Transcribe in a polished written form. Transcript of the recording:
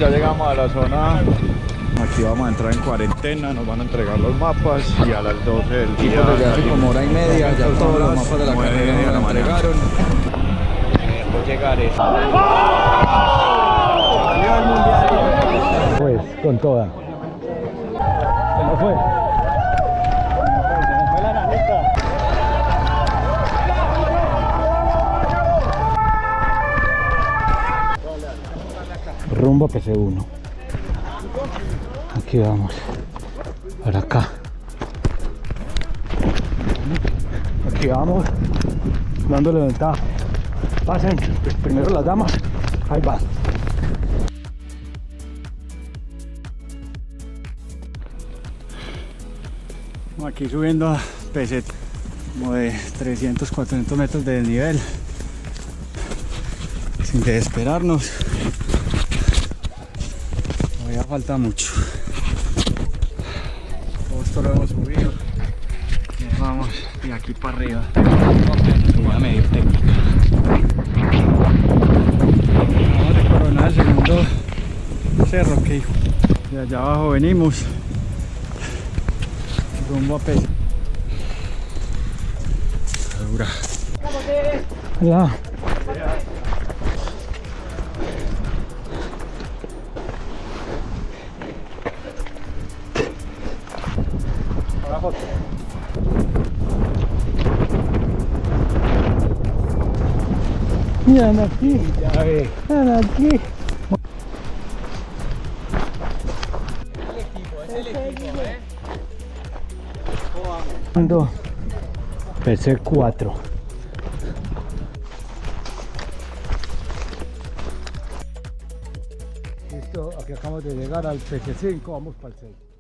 Ya llegamos a la zona, aquí vamos a entrar en cuarentena, nos van a entregar los mapas y a las 12 del día. Desde hace como hora y media, ya todos los mapas de la carrera nos lo entregaron. Dejó llegar eso. Pues, con toda. Se nos fue. Se nos fue la nanita. Rumbo a PC1. Aquí vamos. Para acá. Aquí vamos. Dándole ventaja. Pasen. Primero las damas. Ahí van. Aquí subiendo a PC como de 300, 400 metros de desnivel. Sin desesperarnos. Todavía falta mucho. Todo esto lo hemos subido. Y vamos de aquí para arriba. Una medio técnica. Vamos de coronar el segundo cerro que de allá abajo venimos. Rumbo a peso. Dura. Hola. Miren aquí. Ya ve. Miren aquí. PC4. Listo, aquí acabamos de llegar al PC5, vamos para el 6.